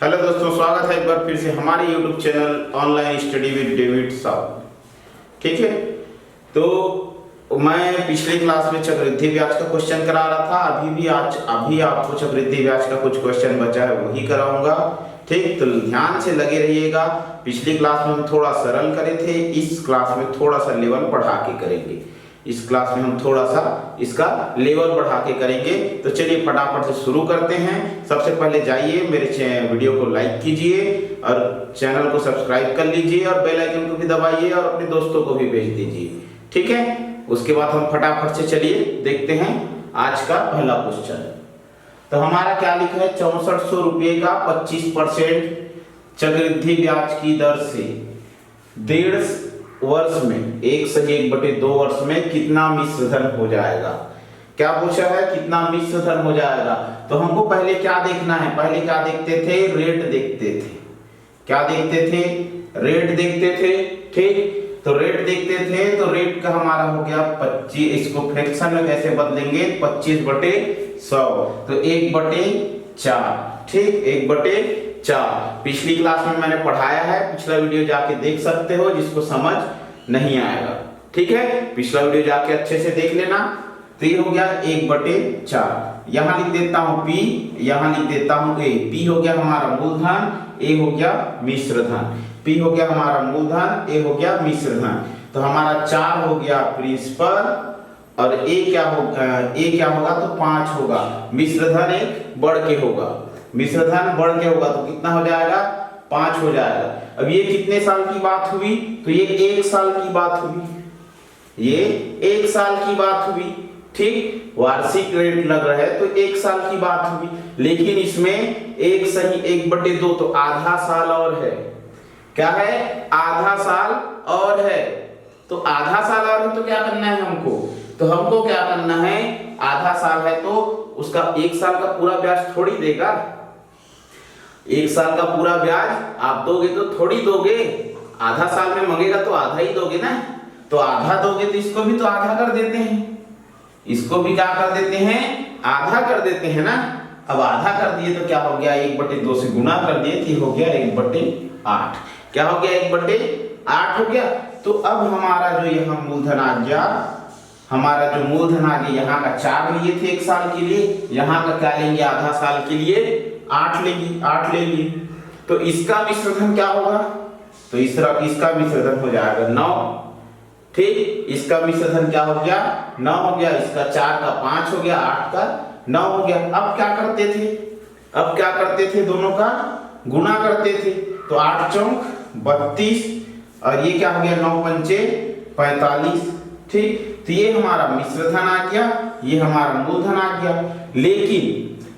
Hello दोस्तों, स्वागत है एक बार फिर से हमारे YouTube channel online study with David साहब। ठीक है, तो मैं पिछली क्लास में चक्रवृद्धि ब्याज का क्वेश्चन करा रहा था। अभी आपको चक्रवृद्धि ब्याज का कुछ क्वेश्चन बचा है, वही कराऊंगा। ठीक, तो ध्यान से लगे रहिएगा। पिछली क्लास में हम थोड़ा सरल करे थे, इस क्लास में थोड़ा सा लेवल बढ़ा के करेंगे। इस क्लास में हम थोड़ा सा इसका लेवल बढ़ा के करेंगे। तो चलिए फटाफट से शुरू करते हैं। सबसे पहले जाइए मेरे वीडियो को लाइक कीजिए और चैनल को सब्सक्राइब कर लीजिए और बेल आइकन को भी दबाइए और अपने दोस्तों को भी भेज दीजिए। ठीक है, उसके बाद हम फटाफट से चलिए देखते हैं आज का पहला क्वेश्चन। तो हमारा क्या लिखा है, 6400 रुपये का 25% चक्रवृद्धि ब्याज की दर से 1.5 वर्ष में 1/2 वर्ष में कितना मिश्र धन हो जाएगा। क्या पूछा है, कितना मिश्र धन हो जाएगा। तो हमको पहले क्या देखना है, पहले क्या देखते थे, रेट देखते थे। क्या देखते थे, रेट देखते थे। ठीक, तो रेट देखते थे, तो रेट का हमारा हो गया 25। इसको फ्रैक्शन में कैसे बदलेंगे, 25/100, तो 1/4। ठीक, 1/4। पिछली क्लास में मैंने पढ़ाया है, पिछला वीडियो जाके देख सकते हो जिसको समझ नहीं आएगा। ठीक है, पिछला वीडियो जाके अच्छे से देख लेना। तो ये हो गया 1/4। यहां लिख देता हूं P, यहां लिख देता हूं A। P हो गया हमारा मूलधन, A हो गया मिश्र धन। P हो गया हमारा मूलधन, A हो गया मिश्र धन। तो हमारा 4 हो गया प्रिंसिपल और A क्या होगा, तो 5 होगा। मिश्र धन 1 बढ़ के होगा, मिश्र धन बढ़ के होगा, तो कितना हो जाएगा, 5 हो जाएगा। अब ये कितने साल की बात हुई, तो ये 1 साल की बात हुई, ये 1 साल की बात हुई। ठीक, वार्षिक रेट लग रहा है तो 1 साल की बात हुई, लेकिन इसमें 1 सही 1/2, तो आधा साल और है। क्या है, आधा साल और है। तो आधा साल और है तो क्या करना है हमको, तो हमको क्या करना है, आधा साल है तो उसका 1 साल का पूरा ब्याज थोड़ी देगा। 1 साल का पूरा ब्याज आप दोगे तो थोड़ी दोगे, आधा साल में मांगेगा तो आधा ही दोगे ना। तो आधा दोगे तो इसको भी तो आधा कर देते हैं, इसको भी क्या कर देते हैं, आधा कर देते हैं ना। अब आधा कर दिए तो क्या हो गया, 1/2 से गुना कर दिए तो हो गया 1/8। क्या हो गया, 1/8 हो गया। तो अब हमारा जो यहाँ मूलधन आ गया, हमारा जो मूलधन आ गया, यहाँ का 4 लिए थे 1 साल के लिए, यहाँ का क्या लेंगे, आधा साल के लिए 8 लेंगे, 8 ले लिए। तो इसका मिश्रधन क्या होगा, तो इसका मिश्रधन हो जाएगा 9। ठीक, इसका मिश्रधन क्या हो गया, 9 हो गया। इसका 4 का 5 हो गया, 8 का 9 हो गया। अब क्या करते थे, दोनों का गुणा करते थे। तो 8 चौक 32 और ये क्या हो गया, 9 पंचे 45। ठीक, तो ये हमारा मिश्रधन आ गया, ये हमारा मूलधन आ गया।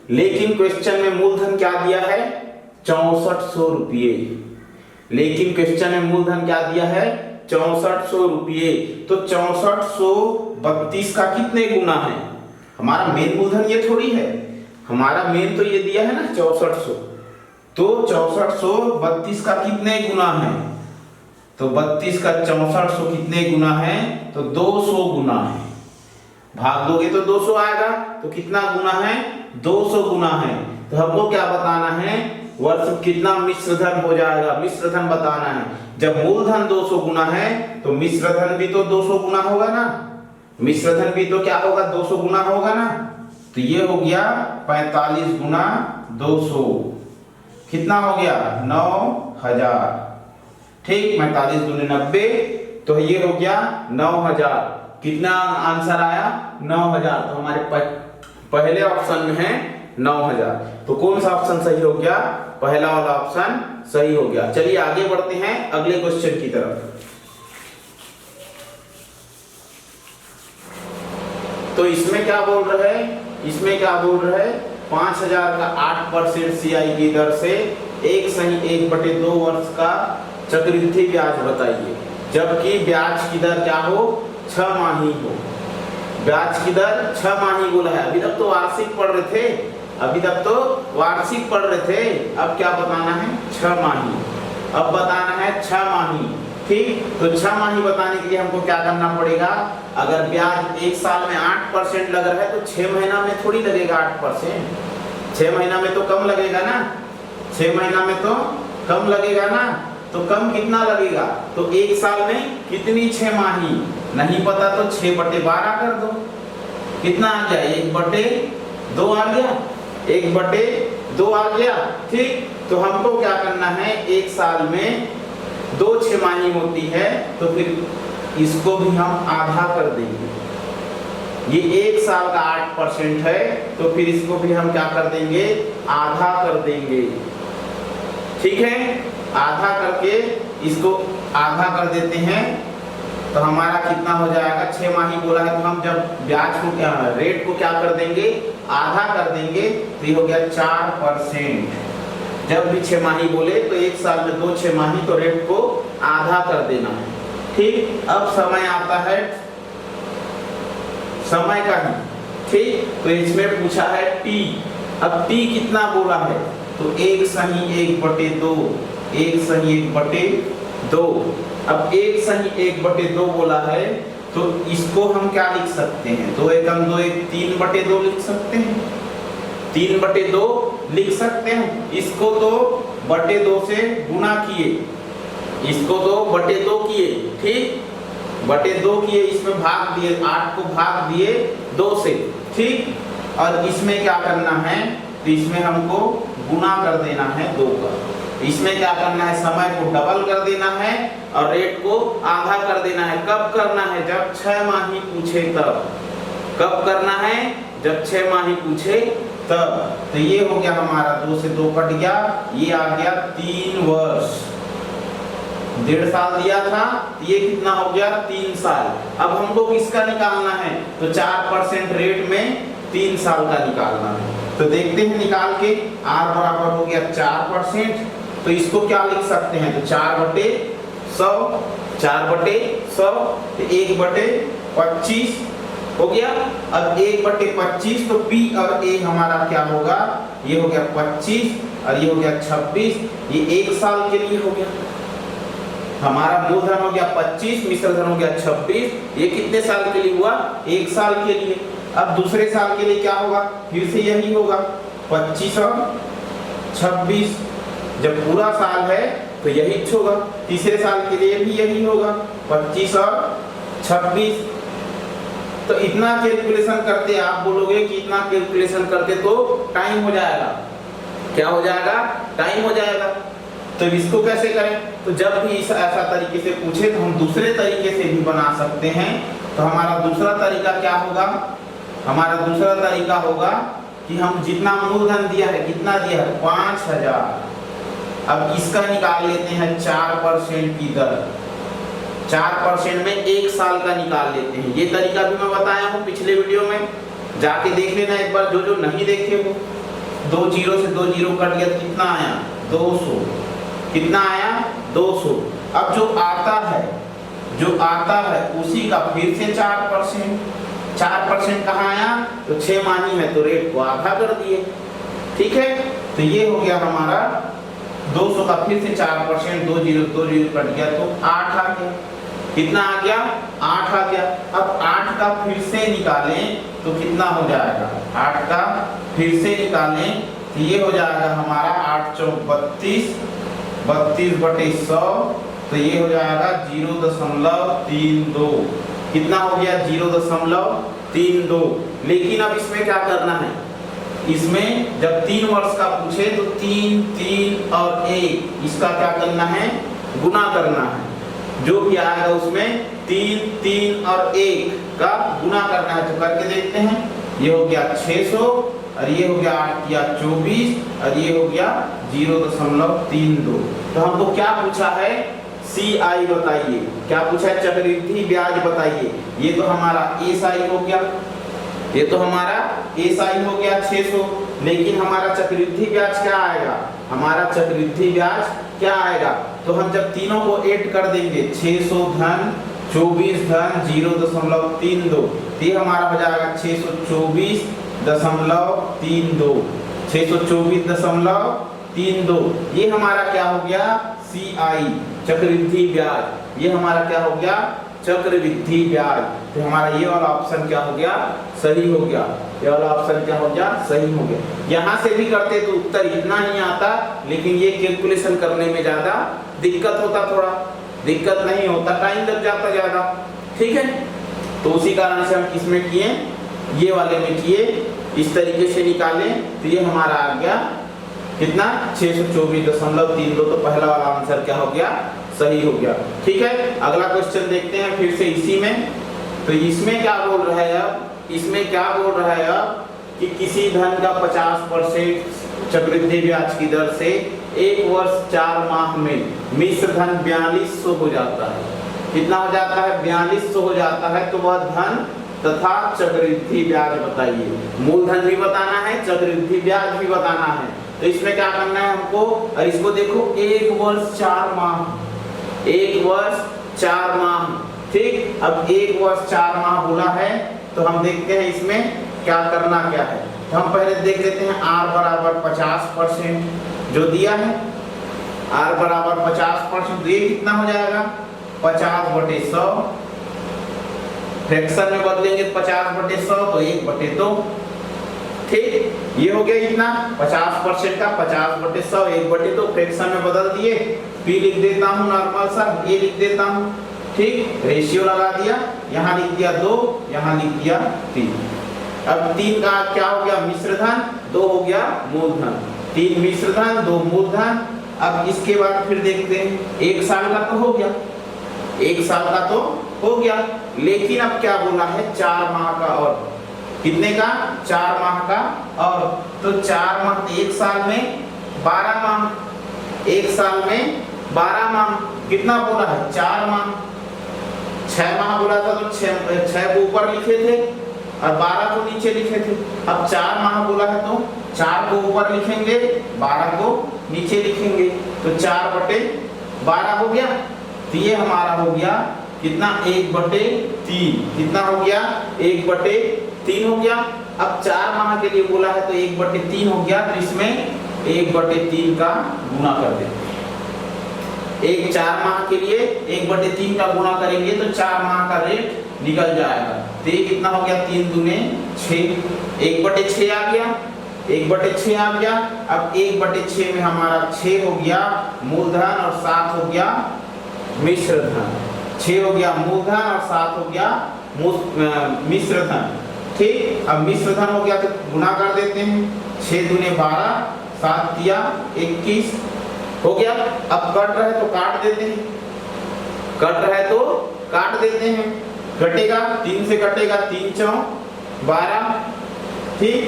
लेकिन क्वेश्चन में मूलधन क्या दिया है, 6400 रुपये। लेकिन क्वेश्चन में मूलधन क्या दिया है, 6400 रुपये। तो 6400 32 का कितने गुना है, हमारा मेन मूलधन ये थोड़ी है, हमारा मेन तो ये दिया है ना 6400। तो 6400 32 का कितने गुना है, तो 32 का 6400 कितने गुना है, तो 200 गुना है। भाग दोगे तो 200 आएगा, तो कितना गुना है, 200 गुना है। तो हमको क्या बताना है, वर्ष कितना मिश्रधन हो जाएगा, मिश्रधन बताना है। जब मूलधन 200 गुना है तो मिश्रधन भी तो 200 गुना होगा ना, मिश्रधन भी तो क्या होगा, 200 गुना होगा ना। तो ये हो गया 45 गुना 200, कितना हो गया, 9000। ठीक, 45 दूनी 90, तो ये हो गया 9000। कितना आंसर आया, 9000। तो हमारे पहले ऑप्शन में है 9000। तो कौन सा ऑप्शन सही हो गया, पहला वाला ऑप्शन सही हो गया। चलिए आगे बढ़ते हैं अगले क्वेश्चन की तरफ। तो इसमें क्या बोल रहा है, 5000 का 8% CI की दर से 1 सही 1/2 वर्ष का चक्रवृद्धि ब्याज बताइए, जबकि ब्याज की दर क्या हो, 6 माही हो। ब्याज की दर 6 माही बोला है। अभी तक तो वार्षिक पढ़ रहे थे, अब क्या बताना है, 6 माही। अब बताना है 6 माही। ठीक, तो 6 माही बताने के लिए हमको क्या करना पड़ेगा, अगर ब्याज 1 साल में 8% लग रहा है तो 6 महीना में थोड़ी लगेगा 8%, 6 महीना में तो कम लगेगा ना। 6 महीना में तो कम लगेगा ना, तो कम कितना लगेगा, तो एक साल में कितनी 6 माही नहीं पता तो 6/12 कर दो, कितना आ गया 1/2 आ गया, 1/2 आ गया। ठीक, तो हमको क्या करना है, एक साल में 2 छमाही होती है, तो फिर इसको भी हम आधा कर देंगे। ये एक साल का 8% है, तो फिर इसको भी हम क्या कर देंगे, आधा कर देंगे। ठीक है, आधा करके इसको आधा कर देते हैं, तो हमारा कितना हो जाएगा, 6 माही बोला है, तो हम जब ब्याज को क्या रेट को क्या कर देंगे, आधा कर देंगे, तो ये हो गया 4%। जब भी 6 माही बोले तो एक साल में 2 छमाही, तो रेट को आधा कर देना है। ठीक, अब समय आता है समय का ही। ठीक, तो इसमें पूछा है टी। अब टी कितना बोला है, तो 1 सही 1/2, 1 सही 1/2। अब 1 सही 1/2 बोला है, तो इसको हम क्या लिख सकते हैं, 2 एकम 2 1 3/2 लिख सकते हैं, 3/2 लिख सकते हैं। इसको तो 2 से गुणा किए, इसको तो 2 किए, ठीक, 2 किए, इसमें भाग दिए, 8 को भाग दिए 2 से। ठीक, और इसमें क्या करना है, तो इसमें हमको गुणा कर देना है 2 का। इसमें क्या करना है, समय को डबल कर देना है और रेट को आधा कर देना है। कब करना है, जब 6 माही पूछे तब। कब करना है, जब 6 माही पूछे तब। तो ये हो गया हमारा, 2 से 2 कट गया, ये आ गया 3 वर्ष। 1.5 साल दिया था, ये कितना हो गया, 3 साल। अब हमको किसका निकालना है, तो 4% रेट में 3 साल का निकालना है। तो देखते हैं निकाल के, R बराबर हो गया 4%, तो इसको क्या लिख सकते हैं, तो 4/100, 4/100, तो 1/25 हो गया। अब 1/25, तो P और A हमारा क्या होगा, ये हो गया 25 और ये हो गया 26, ये 1 साल के लिए हो गया। हमारा मूलधन हो गया 25, मिश्र धन हो गया 26, ये कितने साल के लिए हुआ, 1 साल के लिए। अब दूसरे साल के लिए क्या होगा, फिर से यही होगा 25 और 26, जब पूरा साल है तो यही होगा। तीसरे साल के लिए भी यही होगा 25 और 26। तो इतना कैलकुलेशन करते, आप बोलोगे कि इतना कैलकुलेशन करते तो टाइम हो जाएगा, क्या हो जाएगा, टाइम हो जाएगा। तो इसको कैसे करें, तो जब भी ऐसा तरीके से पूछे तो हम दूसरे तरीके से भी बना सकते हैं। तो हमारा दूसरा तरीका क्या होगा, हमारा दूसरा तरीका होगा कि हम जितना मूलधन दिया है, कितना दिया है, 5000। अब इसका निकाल लेते हैं 4% की दर, 4% में 1 साल का निकाल लेते हैं। ये तरीका भी मैं बताया हूँ पिछले वीडियो में, जाके देख लेना एक बार, जो नहीं देखे हो। 2 0 से 2 0 कट गया, कितना आया, 200, कितना आया, 200। अब जो आता है उसी का फिर से 4% कहाँ आया, तो 6 माही है, तो रेट को आधा कर दिए। ठीक है, तो ये हो गया हमारा 200 का फिर से 4%, 2 0 कट गया, तो 8 आ गया। कितना आ गया, 8 आ गया। अब 8 का फिर से निकालें तो कितना हो जाएगा, 8 का फिर से निकालें तो ये हो जाएगा हमारा 8 चौक 32, 32/100, तो ये हो जाएगा 0.32। कितना हो गया, 0.32। लेकिन अब इसमें क्या करना है, इसमें जब 3 वर्ष का पूछे तो 3, 3 और 1, इसका क्या करना है, गुना करना है। जो भी आएगा उसमें 3, 3 और 1 का गुना करना है। तो करके देखते हैं, ये हो गया 600 और ये हो गया 8 या 24 और ये हो गया 0.32। तो हमको क्या पूछा है, CI बताइए, क्या पूछा है, चक्रवृद्धि ब्याज बताइए। ये तो हमारा SI हो गया, ये तो हमारा SI हो गया 600, लेकिन हमारा चक्रवृद्धि ब्याज क्या आएगा, हमारा चक्रवृद्धि ब्याज क्या आएगा, तो हम जब तीनों को ऐड कर देंगे, 600 धन 24 धन 0.32, ये हमारा हो जाएगा 624.32, 624.32। ये हमारा क्या हो गया, CI चक्रवृद्धि ब्याज। ये हमारा क्या हो गया, चक्रवृद्धि ब्याज। तो हमारा ये वाला ऑप्शन क्या हो गया, सही हो गया। ये वाला ऑप्शन क्या हो गया, सही हो गया। यहाँ से भी करते तो उत्तर इतना ही आता, लेकिन ये कैलकुलेशन करने में ज्यादा दिक्कत होता, थोड़ा दिक्कत नहीं होता, टाइम लग जाता ज्यादा, ठीक है। तो उसी कारण से हम किसमें किए, ये वाले में किए, इस तरीके से निकाले तो ये हमारा आ गया कितना 624.32। तो पहला वाला आंसर क्या हो गया, सही हो गया, ठीक है। अगला क्वेश्चन देखते हैं फिर से इसी में। तो इसमें क्या बोल रहा है अब, इसमें क्या बोल रहा है अब कि किसी धन का 50% चक्रवृद्धि ब्याज की दर से 1 वर्ष 4 माह में मिश्र धन 4200 हो जाता है। कितना हो जाता है, 4200 हो जाता है। तो वह धन तथा चक्रवृद्धि ब्याज बताइए। मूलधन भी बताना है, चक्रवृद्धि ब्याज भी बताना है। तो इसमें क्या करना है हमको, और इसको देखो 1 वर्ष 4 माह, 1 वर्ष 4 माह, ठीक। अब 1 वर्ष 4 माह बोला है तो हम देखते हैं इसमें क्या करना क्या है। तो हम पहले देख लेते हैं r बराबर 50% जो दिया है, r बराबर 50%, तो ये कितना हो जाएगा 50/100। फ्रैक्शन में बदलेंगे 50/100 तो 1/2, ठीक। ये हो गया इतना 50% का 50/100 1/2, फ्रैक्शन में बदल दिए। p लिख देता हूँ नॉर्मल सा, a लिख देता हूँ, ठीक। रेशियो लगा दिया, यहाँ लिख दिया 2, यहाँ लिख दिया 3। अब 3 का क्या हो गया, मिश्रधन, 2 हो गया मूलधन, 3 मिश्रधन 2 मूलधन। अब इसके बाद फिर देखते हैं 1 साल का तो हो गया, 1 साल का तो हो गया, लेकिन अब क्या बोला है 4 माह का, और कितने का 4 माह का, और तो 4 माह 1 साल में 12 माह, 1 साल में 12 माह, कितना बोला है 4 माह, 6 माह बोला था तो 6 को ऊपर लिखे थे और 12 को नीचे लिखे थे। अब 4 माह बोला है तो 4 को ऊपर लिखेंगे, 12 को नीचे लिखेंगे, तो 4/12 हो गया। तो ये हमारा हो गया कितना 1/3, कितना हो गया 1/3 हो गया। अब 4 माह के लिए बोला है तो 1/3 हो गया, तो इसमें 1/3 का गुना कर देते हैं। 4 माह के लिए 1/3 का गुना करेंगे तो 4 माह का रेट निकल जाएगा। तो ये कितना हो गया 3 दूने 6, 1/6 आ गया, 1/6 आ गया। अब 1/6 में हमारा 6 हो गया मूलधन और 7 हो गया मिश्रधन, 6 हो गया मूलधन और 7 हो गया मिश्रधन, ठीक। अब मिश्रधन हो गया तो गुना कर देते हैं, 6 दूने 12, 7 दिया 21 हो गया। अब कट रहे तो काट देते हैं, कट रहे तो काट देते हैं, कटेगा 3 से कटेगा 3 चौक 12, ठीक।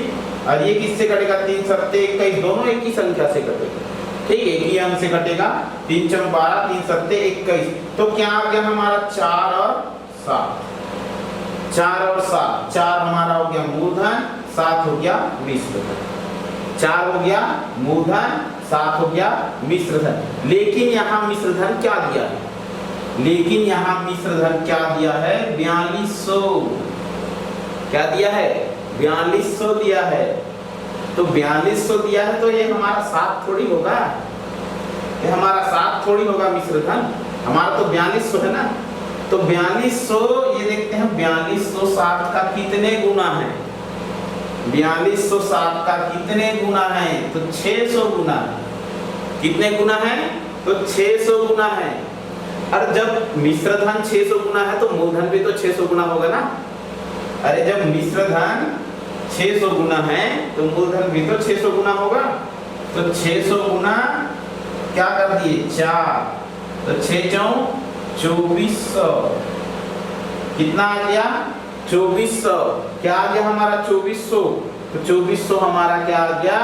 और ये किससे कटेगा 3 सत्ते 21, दोनों एक ही संख्या से कटेगा, ठीक, एक ही अंक से कटेगा, 3 चौक 12 3 सत्ते 21। तो क्या आ गया हमारा 4 और 7, 4 और 7, 4 हमारा हो गया मूलधन, 7 हो गया मिश्रधन, 4 हो गया मूलधन, 7 हो गया मिश्रधन। लेकिन यहाँ मिश्रधन क्या दिया है, लेकिन यहाँ मिश्रधन क्या दिया है 4200, क्या दिया है 4200 दिया है। तो 4200 दिया है तो ये हमारा 7 थोड़ी होगा, ये हमारा 7 थोड़ी होगा मिश्रधन, हमारा तो 4200 है ना। तो 4200 ये देखते हैं 4200 7 का कितने गुना है, 4200 7 का कितने गुना है, तो 600 गुना है। कितने गुना है, तो 600 गुना है। और जब मिश्रधन 600 गुना है तो मूलधन भी तो 600 गुना होगा ना। अरे जब मिश्रधन 600 गुना है तो मूलधन भी तो 600 गुना होगा। तो 600 गुना क्या कर दिए 4, तो 6 चौक 2400, कितना आ गया 2400, क्या आ गया हमारा 2400। तो 2400 हमारा क्या आ गया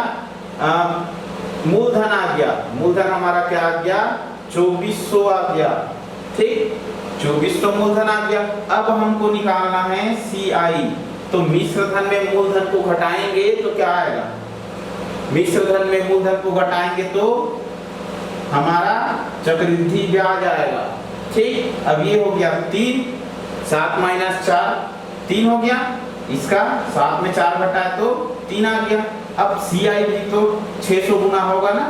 मूलधन आ गया, मूलधन हमारा क्या आ गया 2400 आ गया, ठीक, 2400 मूलधन आ गया। अब हमको निकालना है CI। तो मिश्रधन में मूलधन को घटाएंगे तो क्या आएगा, मिश्रधन में मूलधन को घटाएंगे तो हमारा चक्रवृद्धि ब्याज आएगा, ठीक। अब ये हो गया 3, 7 - 4 3 हो गया, इसका 7 में 4 घटाए तो 3 आ गया। अब CI भी तो 600 गुना होगा ना,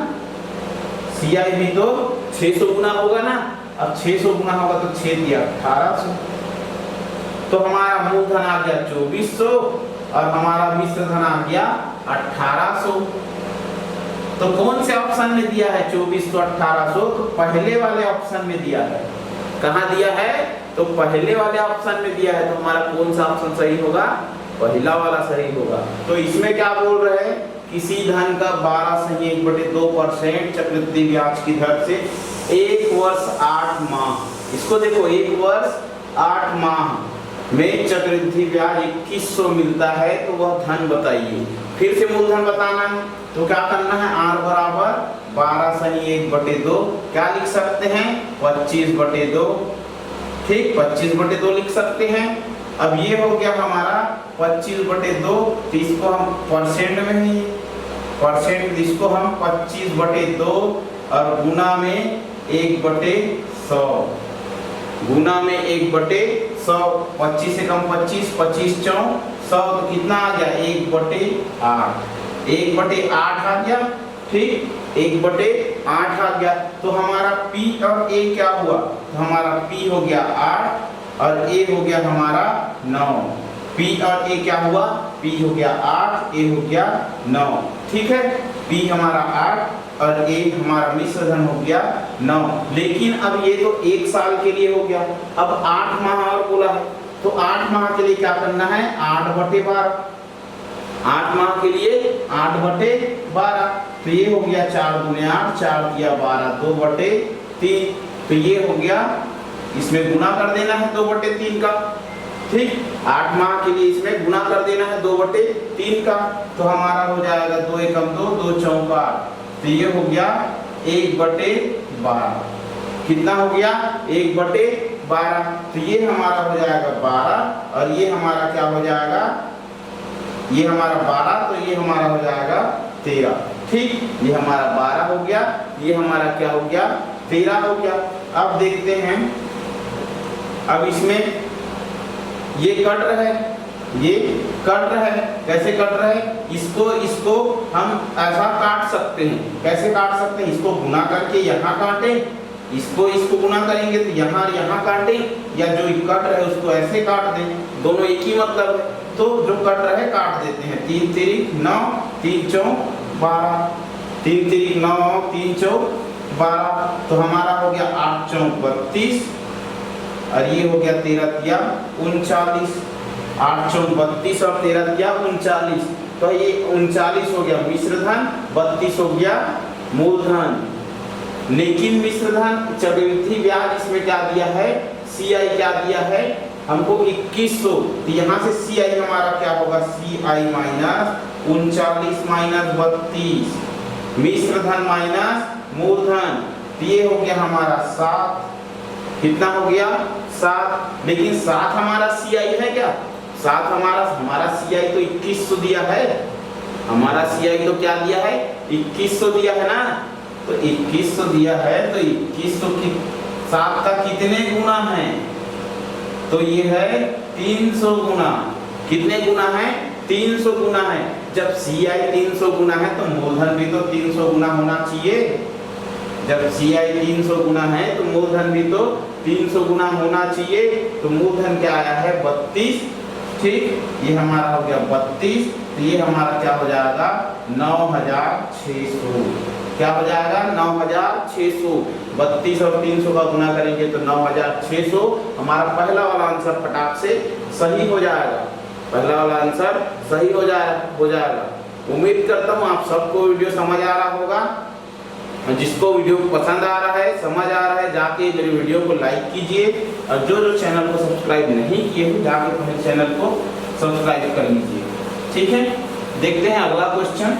CI भी तो 600 गुना होगा ना। अब 600 गुना होगा तो 6 दिया 1800, तो हमारा मूलधन आ गया 2400 और हमारा मिश्र धन आ गया 1800। तो कौन से ऑप्शन में दिया है 24 तो 1800? तो पहले वाले ऑप्शन में दिया है। कहाँ दिया है? तो पहले वाले ऑप्शन में दिया है। तो हमारा कौन सा ऑप्शन सही होगा? पहला वाला सही होगा। तो इसमें क्या बोल रहे हैं? किसी धन का 12/1/2% चक्रवृद्धि ब्याज की दर से 1 वर्ष 8 माह। इसको देखो, 1 वर्ष 8 माह में चक्रवृद्धि ब्याज 2100 मिलता है, तो वह धन बताइए। फिर से मूलधन बताना है, तो क्या करना है? r बराबर 12/1/2 क्या लिख सकते हैं? 25/2। ठीक, 25/2 लिख सकते हैं। अब ये हो गया हमारा 25/2, तो इसको हम परसेंट में है, परसेंट, इसको हम 25/2 और गुना में 1/100, गुना में 1/100। 25 से कम 25, 25 चौं 100, तो कितना आ गया? 1/8, 1/8 आ गया। ठीक, 1/8 आ गया। तो हमारा P और A क्या हुआ? तो हमारा P हो गया 8 और A हो गया हमारा 9। P और A क्या हुआ? P हो गया 8, A हो गया 9। ठीक है, P हमारा 8 और A हमारा मिश्र धन हो गया 9। लेकिन अब ये तो 1 साल के लिए हो गया, अब 8 माह और बोला है, तो 8 माह के लिए क्या करना है? 8/12। 8 माह के लिए 8/12, तो ये हो गया 4 दूने 8, 4 दिया 12, 2/3। तो ये हो गया, इसमें गुना कर देना है 2/3 का। ठीक, 8 माह के लिए इसमें गुना कर देना है 2/3 का। तो हमारा हो जाएगा 2 एकम 2, 2 चौका 8, तो ये हो गया 1/12। कितना हो गया? 1/12। तो ये हमारा हो जाएगा 12 और ये हमारा क्या हो जाएगा? ये हमारा 12, तो ये हमारा हो जाएगा 13। ठीक, ये हमारा 12 हो गया, ये हमारा क्या हो गया? 13 हो गया। अब देखते हैं, अब इसमें ये कट रहा है, ये कट रहा है। कैसे कट रहा है? इसको हम ऐसा काट सकते हैं। कैसे काट सकते हैं? इसको गुना करके यहाँ काटें, इसको गुना करेंगे तो यहाँ काटें, या जो कट रहा है उसको ऐसे काट दें, दोनों एक ही मतलब है। तो जो कट रहा है काट देते हैं। 3 तिरिक 9, 3 चौं 12, 3 तिरिक 9, 3 चौं 12, तो हमारा हो गया 8 चौं 32 और ये हो गया 13 तिया 39। 8 चौं 32 और 13 तिया 39, तो ये 39 हो गया मिश्र धन, 32 हो गया मूलधन। लेकिन मिश्र धन चक्रवृद्धि ब्याज इसमें क्या दिया है? CI क्या दिया है हमको? 2100। तो यहाँ से CI हमारा क्या होगा? CI माइनस 39 माइनस 32, मिश्र धन माइनस मूलधन, तो ये हो गया हमारा 7। कितना हो गया? 7। लेकिन 7 हमारा CI है क्या? 7 हमारा CI तो 2100 दिया है। हमारा CI तो क्या दिया है? 2100 दिया है ना। तो 2100 दिया है, तो 2100 की 7 का कितने गुना है? तो ये है 300 गुना। कितने गुना है? 300 गुना है। जब CI 300 गुना है तो मूलधन भी तो 300 गुना होना चाहिए। जब CI 300 गुना है तो मूलधन भी तो 300 गुना होना चाहिए। तो मूलधन क्या आया है? 32। ठीक, ये हमारा हो गया 32, तो ये हमारा क्या हो जाएगा? 9600। क्या हो जाएगा? 9600। 32 और 300 का गुना करेंगे तो 9600। हमारा पहला वाला आंसर फटाक से सही हो जाएगा। पहला वाला आंसर सही हो जाएगा। उम्मीद करता हूँ आप सबको वीडियो समझ आ रहा होगा। जिसको वीडियो पसंद आ रहा है, समझ आ रहा है, जाके मेरे वीडियो को लाइक कीजिए और जो चैनल को सब्सक्राइब नहीं किए हैं जाके अपने चैनल को सब्सक्राइब कर लीजिए। ठीक है, देखते हैं अगला क्वेश्चन।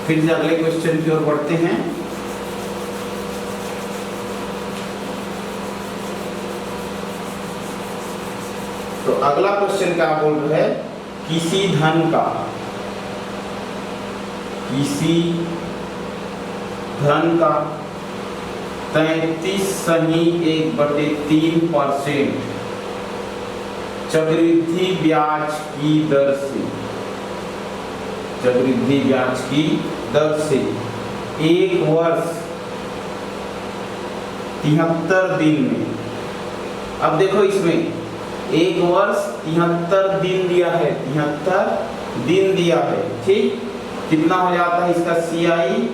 फिर से अगले क्वेश्चन की ओर बढ़ते हैं। तो अगला क्वेश्चन क्या बोल रहा है? किसी धन का 33.1/3% चक्रवृद्धि ब्याज की दर से 1 वर्ष 73 दिन में। अब देखो इसमें 1 वर्ष 73 दिन दिया है, 73 दिन दिया है। ठीक, कितना हो जाता है इसका CI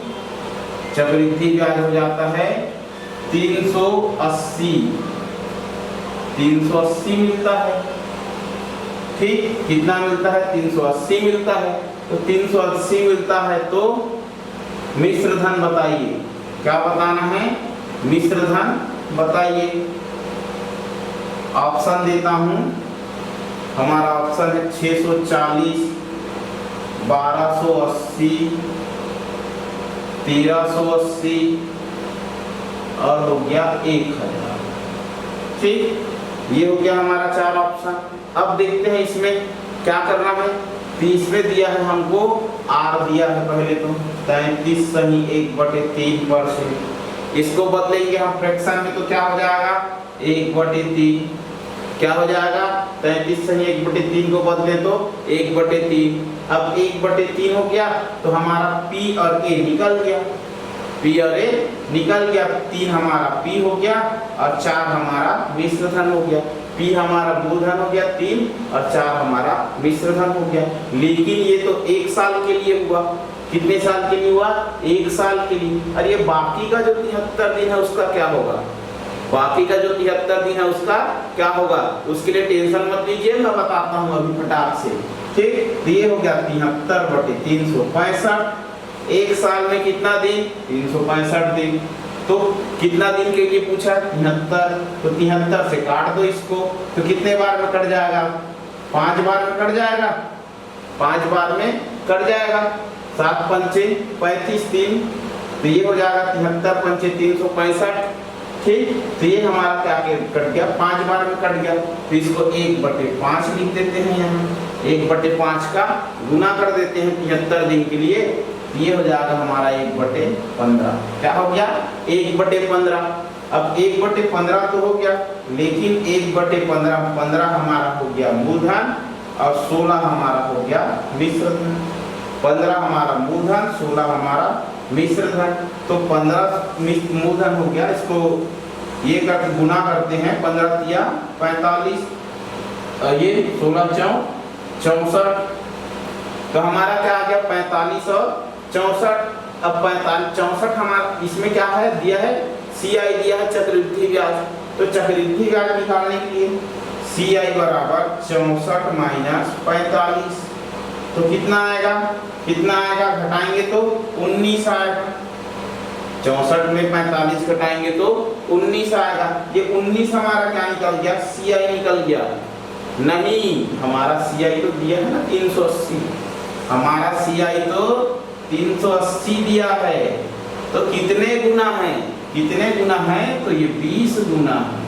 चक्रवृद्धि ब्याज हो जाता है 380 मिलता है। ठीक, कितना मिलता है? 380 मिलता है। तो 380 मिलता है तो मिश्र धन बताइए, क्या बताना है? मिश्र धन बताइए। ऑप्शन देता हूं, हमारा ऑप्शन है 640, 1280, 1380 और हो गया 1000। ठीक, ये हो गया हमारा 4 ऑप्शन। अब देखते हैं इसमें क्या करना है। तो इसमें दिया है हमको R दिया है पहले तो 33 सही 1/3%। इसको बदलेंगे हम फ्रैक्शन में तो क्या हो जाएगा? 1/3। क्या हो जाएगा? 33 सही 1/3 को बदले तो 1/3। अब 1/3 हो गया तो हमारा P और A निकल गया, P और A निकल गया। 3 हमारा P हो गया और 4 हमारा मिश्र धन हो गया। P हमारा मूलधन हो गया 3 और 4 हमारा मिश्र धन हो गया। लेकिन ये तो 1 साल के लिए हुआ। कितने साल के लिए हुआ? 1 साल के लिए। और ये बाकी का जो 73 दिन है उसका क्या होगा? बाकी का जो 73 दिन है उसका क्या होगा? उसके लिए टेंशन मत लीजिए, मैं बताता हूँ अभी फटाक से। ठीक, ये हो गया 73/365। 1 साल में कितना दिन? 365 दिन। तो कितना दिन के लिए पूछा? 73। तो 73 से काट दो इसको, तो कितने बार में कट जाएगा? 5 बार में कट जाएगा। 5 बार में कट जाएगा। 7 पंचे 35 3, तो ये हो जाएगा 73 पंचे 365। ठीक, तो ये हमारा क्या कट गया? 5 बार में कट गया। तो इसको 1/5 लिख देते हैं यहाँ। 1/5 का गुना कर देते हैं 73 दिन के लिए। ये हो जाएगा हमारा 1/15। क्या हो गया? 1/15। अब 1/15 तो हो गया, लेकिन 1/15 हमारा हो गया मूलधन और 16 हमारा हो गया मिश्र धन। 15 हमारा मूलधन, 16 हमारा मिश्र धन। तो 15 मूलधन हो गया। इसको ये कर गुना करते हैं, 15 तिया 45, ये 16 चौ 64। तो हमारा क्या आ गया? 45 और 64। अब 45 64 हमारा इसमें क्या है दिया है? CI दिया है चक्रवृद्धि ब्याज। तो चक्रवृद्धि ब्याज निकालने के लिए CI बराबर 64 माइनस 45। तो कितना आएगा? कितना आएगा? घटाएंगे तो 19 आएगा। 64 में 45 घटाएंगे तो 19 आएगा। ये 19 हमारा क्या निकल गया? CI निकल गया। नहीं, हमारा CI तो दिया है ना 380। हमारा CI तो 380 दिया है। तो कितने गुना है? कितने गुना है? तो ये 20 गुना है।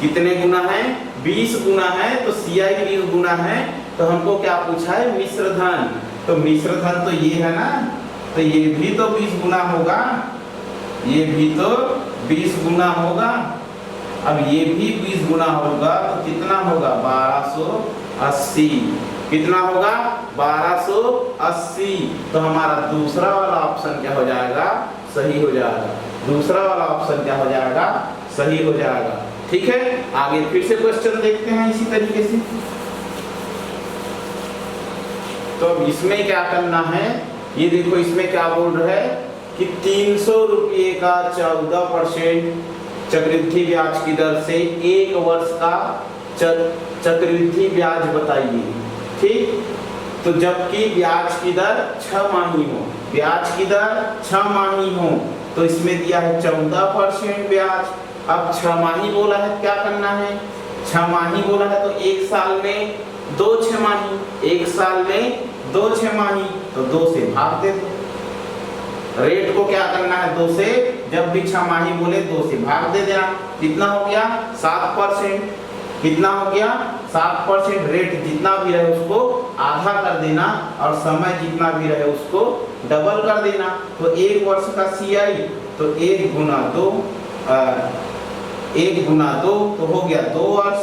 कितने गुना है? 20 गुना है। तो CI 20 गुना है। तो हमको क्या पूछा है? मिश्र धन। तो मिश्र धन तो ये है ना, तो ये भी तो 20 गुना होगा। ये भी तो 20 गुना होगा। अब ये भी 20 गुना होगा तो कितना होगा? 1280। कितना होगा? 1280। तो हमारा दूसरा वाला ऑप्शन क्या हो जाएगा? सही हो जाएगा। दूसरा वाला ऑप्शन क्या हो जाएगा? सही हो जाएगा। ठीक है, आगे फिर से क्वेश्चन देखते हैं इसी तरीके से। तो अब इसमें क्या करना है? ये देखो इसमें क्या बोल रहा है कि 300 रुपये का 14% चक्रवृद्धि ब्याज की दर से 1 वर्ष का चक्रवृद्धि ब्याज बताइए। ठीक, तो जबकि ब्याज की दर 6 माही हो, ब्याज की दर 6 माही हो, तो इसमें दिया है 14% ब्याज। अब 6 माही बोला है, क्या करना है? 6 माही बोला है तो 1 साल में 2 छमाही, 1 साल में 2 छमाही, तो 2 से भाग दे दो। रेट को क्या करना है? 2 से, जब भी 6 माही बोले 2 से भाग दे देना। कितना हो गया? 7%। कितना हो गया? 7%। रेट जितना भी रहे उसको आधा कर देना और समय जितना भी रहे उसको डबल कर देना। तो 1 वर्ष का CI तो 1 गुना 2, 1 गुना 2 तो हो गया 2 वर्ष।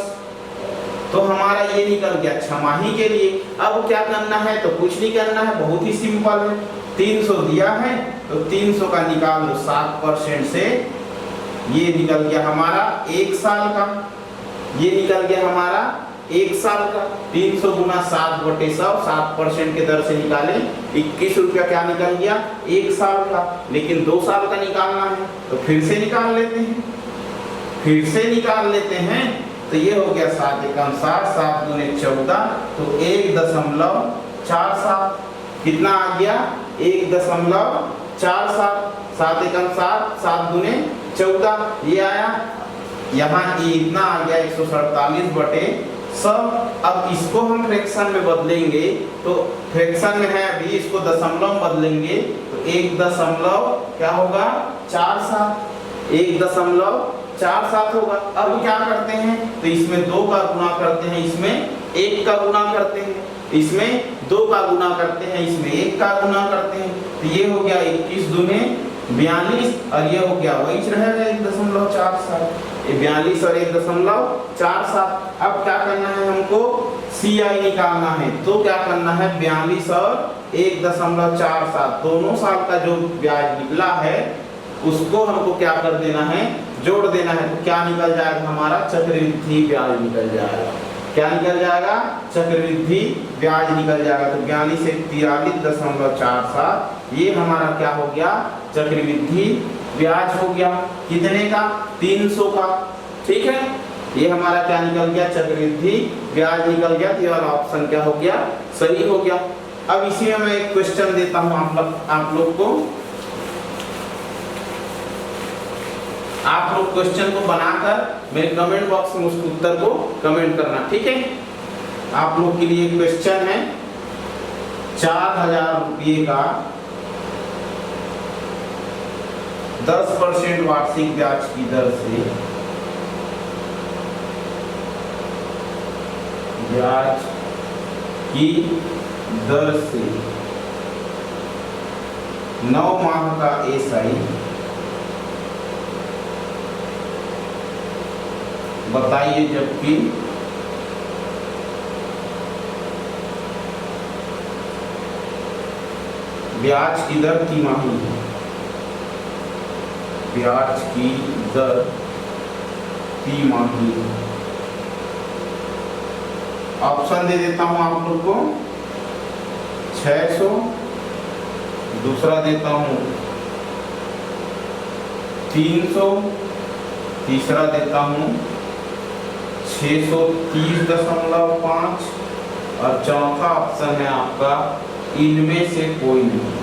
तो हमारा ये निकल गया 6 माही के लिए। अब क्या करना है? तो कुछ नहीं करना है, बहुत ही सिंपल है। 300 दिया है तो 300 का निकाल लो 7% से, ये निकल गया हमारा 1 साल का। ये निकल गया हमारा 1 साल का। 300 गुना 7/100, 7% के दर से निकाले, 21 रुपया क्या निकल गया 1 साल का। लेकिन 2 साल का निकालना है तो फिर से निकाल लेते हैं, तो ये हो गया 7 एकम 60, 7 दूने 14, तो 1.47। कितना आ गया 1.47, 7 एकम 7, 7 दूने 14, ये आया। यहाँ इतना आ गया 147/100। अब इसको हम फ्रैक्शन में बदलेंगे, तो फ्रैक्शन में है अभी, इसको दशमलव में बदलेंगे तो 1.47 होगा। अब क्या करते हैं, तो इसमें 2 का गुणा करते हैं, इसमें 1 का गुणा करते हैं, इसमें 2 का गुणा करते हैं, इसमें 1 का गुणा करते हैं, तो ये हो गया 21 दूने 42, और ये हो गया वही रहेगा 1.47। ये 42 और 1.47। अब क्या करना है हमको, CI निकालना है, तो क्या करना है 42 और 1.47, दोनों साल का जो ब्याज निकला है उसको हमको क्या कर देना है, जोड़ देना है। तो क्या निकल जाएगा हमारा, चक्रवृद्धि ब्याज निकल जाएगा। क्या निकल जाएगा, चक्रवृद्धि ब्याज निकल जाएगा। तो 42 से 43.47, ये हमारा क्या हो गया, चक्रवृद्धि ब्याज हो गया। कितने का, 300 का। ठीक है, ये हमारा क्या निकल गया, चक्रवृद्धि ब्याज निकल गया। तो ये वाला ऑप्शन क्या हो गया, सही हो गया। अब इसी में मैं एक क्वेश्चन देता हूं आप लोग को। आप लोग क्वेश्चन को बनाकर मेरे कमेंट बॉक्स में उसके उत्तर को कमेंट करना, ठीक है। आप लोग के लिए क्वेश्चन है, 4000 रुपये का 10% वार्षिक ब्याज की दर से से 9 माह का SI बताइए, जबकि ब्याज की दर तिमाही है। ब्याज की दर तिमाही। ऑप्शन दे देता हूं आप लोग को, 600, दूसरा देता हूं 300, तीसरा देता हूं 630.5, और चौथा ऑप्शन है आपका इनमें से कोई नहीं।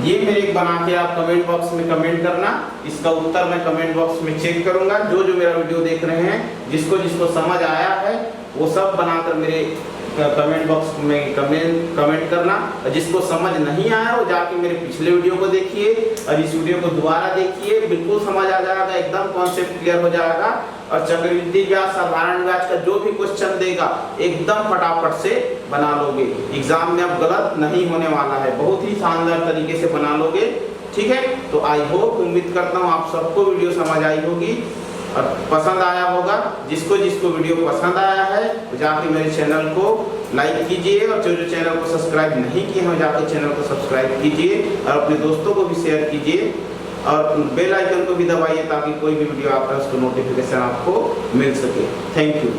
ये मेरे बना के आप कमेंट बॉक्स में कमेंट करना। इसका उत्तर मैं कमेंट बॉक्स में चेक करूंगा। जो मेरा वीडियो देख रहे हैं, जिसको समझ आया है वो सब बनाकर मेरे कमेंट बॉक्स में कमेंट करना। और जिसको समझ नहीं आया वो जाके मेरे पिछले वीडियो को देखिए और इस वीडियो को दोबारा देखिए, बिल्कुल समझ आ जाएगा, एकदम कॉन्सेप्ट क्लियर हो जाएगा। और चक्रवृद्धि ब्याज, साधारण ब्याज का जो भी क्वेश्चन देगा एकदम फटाफट से बना लोगे। एग्जाम में अब गलत नहीं होने वाला है, बहुत ही शानदार तरीके से बना लोगे, ठीक है। तो आई होप, उम्मीद करता हूँ आप सबको वीडियो समझ आई होगी और पसंद आया होगा। जिसको वीडियो पसंद आया है तो जाके मेरे चैनल को लाइक कीजिए, और जो चैनल को सब्सक्राइब नहीं किए हैं जाके चैनल को सब्सक्राइब कीजिए, और अपने दोस्तों को भी शेयर कीजिए, और बेल आइकन को भी दबाइए ताकि कोई भी वीडियो आता है उसको नोटिफिकेशन आपको मिल सके। Thank you.